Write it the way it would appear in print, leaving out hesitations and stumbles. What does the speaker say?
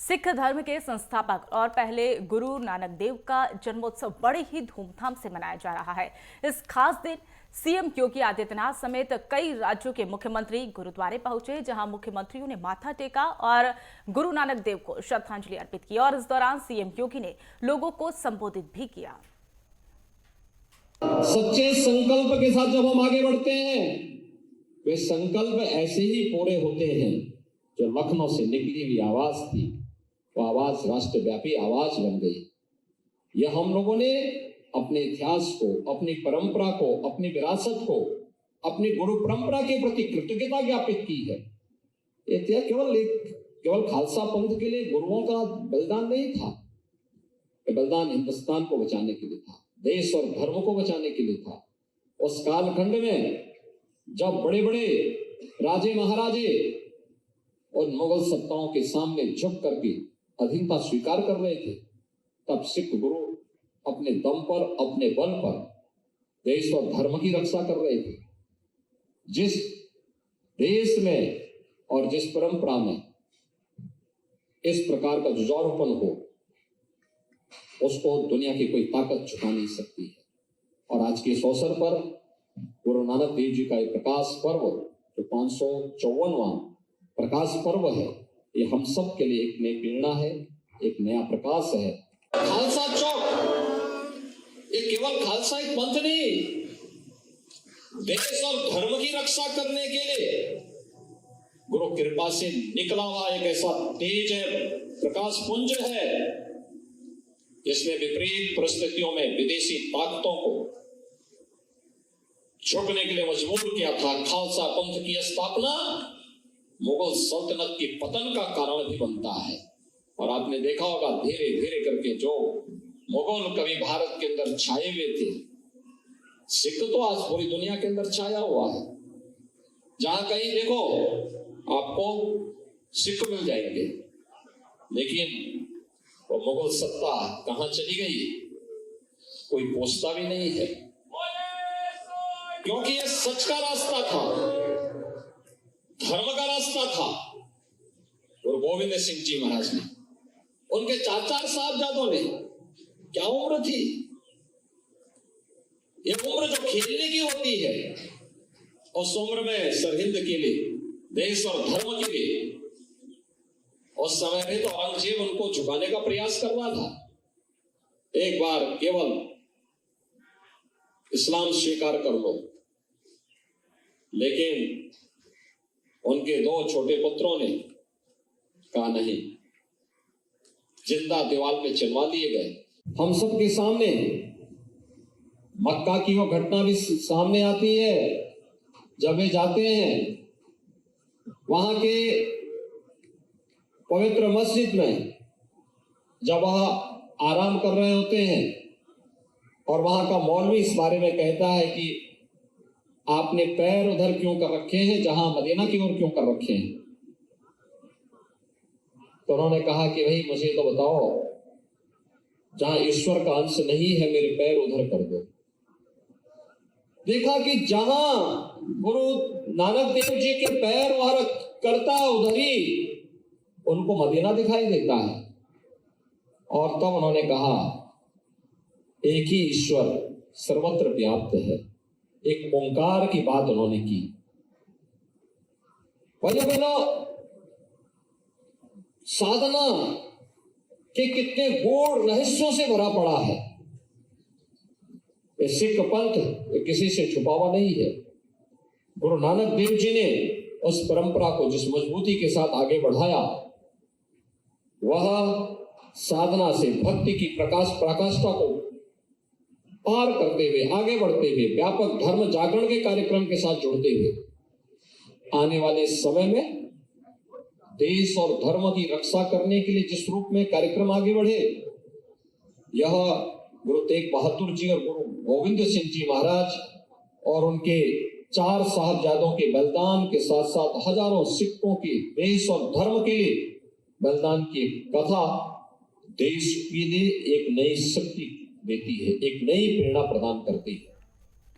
सिख धर्म के संस्थापक और पहले गुरु नानक देव का जन्मोत्सव बड़े ही धूमधाम से मनाया जा रहा है। इस खास दिन सीएम योगी आदित्यनाथ समेत कई राज्यों के मुख्यमंत्री गुरुद्वारे पहुंचे, जहां मुख्यमंत्रियों ने माथा टेका और गुरु नानक देव को श्रद्धांजलि अर्पित की। और इस दौरान सीएम योगी ने लोगों को संबोधित भी किया। सच्चे संकल्प के साथ जब हम आगे बढ़ते हैं, वे संकल्प ऐसे ही पूरे होते हैं। जो लखनऊ से निकली हुई आवाज थी, वो आवाज राष्ट्रव्यापी आवाज बन गई। यह हम लोगों ने अपने इतिहास को, अपनी परंपरा को, अपनी विरासत को, अपनी गुरु परंपरा के प्रति कृतज्ञता ज्ञापित की है। यह केवल खालसा पंथ के लिए गुरुओं का बलिदान नहीं था। यह बलिदान हिंदुस्तान को बचाने के लिए था, देश और धर्म को बचाने के लिए था। उस कालखंड में जब बड़े बड़े राजे महाराजे और मुगल सत्ताओं के सामने झुक करके अधीनता स्वीकार कर रहे थे, तब सिख गुरु अपने दम पर, अपने बल पर देश और धर्म की रक्षा कर रहे थे। जिस देश में और जिस परंपरा में इस प्रकार का जुझारूपन हो, उसको दुनिया की कोई ताकत झुका नहीं सकती है। और आज के इस अवसर पर गुरु नानक देव जी का एक प्रकाश पर्व, जो 554वां प्रकाश पर्व है, ये हम सब के लिए एक नई प्रेरणा है, एक नया प्रकाश है। खालसा चौक ये केवल खालसा एक पंथ नहीं, देश और धर्म की रक्षा करने के लिए गुरु कृपा से निकला हुआ एक ऐसा तेज है, प्रकाश पुंज है, जिसने विपरीत परिस्थितियों में विदेशी ताकतों को झुकने के लिए मजबूर किया था। खालसा पंथ की स्थापना मुगल सल्तनत की पतन का कारण भी बनता है। और आपने देखा होगा, धीरे धीरे करके जो मुगल कभी भारत के अंदर छाए हुए थे, सिख तो आज पूरी दुनिया के अंदर छाया हुआ है। जहां कहीं देखो आपको सिख मिल जाएंगे, लेकिन वो मुगल सत्ता कहां चली गई कोई पूछता भी नहीं है, क्योंकि यह सच का रास्ता था, धर्म का रास्ता था। और गोविंद सिंह जी महाराज ने, उनके चार साहबजादों ने, क्या उम्र थी? ये उम्र जो खेलने की होती है, उस उम्र में सरहिंद के लिए, देश और धर्म के लिए उस समय में तो औरंगजेब उनको झुकाने का प्रयास कर रहा था। एक बार केवल इस्लाम स्वीकार कर लो, लेकिन उनके दो छोटे पुत्रों ने कहा नहीं, जिंदा दीवार पे चलवा लिए गए। हम सब के सामने मक्का की वो घटना भी सामने आती है, जब वे जाते हैं वहां के पवित्र मस्जिद में, जब वह आराम कर रहे होते हैं और वहां का मौलवी इस बारे में कहता है कि आपने पैर उधर क्यों कर रखे हैं, जहां मदीना की ओर क्यों कर रखे हैं? तो उन्होंने कहा कि भाई मुझे तो बताओ, जहां ईश्वर का अंश नहीं है मेरे पैर उधर कर दो। देखा कि जहां गुरु नानक देव जी के पैर वहां करता है, उधर ही उनको मदीना दिखाई देता है। और तब उन्होंने कहा, एक ही ईश्वर सर्वत्र व्याप्त है। एक ओंकार की बात उन्होंने की। बहनों, साधना के कितने गूढ़ रहस्यों से भरा पड़ा है। ये सिख पंथ किसी से छुपा हुआ नहीं है। गुरु नानक देव जी ने उस परंपरा को जिस मजबूती के साथ आगे बढ़ाया, वह साधना से भक्ति की प्रकाष्ठा को पार करते हुए, आगे बढ़ते हुए, व्यापक धर्म जागरण के कार्यक्रम के साथ जुड़ते हुए आने वाले समय में देश और धर्म की रक्षा करने के लिए जिस रूप में कार्यक्रम आगे बढ़े, यह गुरु तेग बहादुर जी और गुरु गोविंद सिंह जी महाराज और उनके 4 साहबजादों के बलिदान के साथ साथ हजारों सिखों के देश और धर्म के लिए बलिदान की कथा देश के लिए एक नई शक्ति देती है, एक नई प्रेरणा प्रदान करती है।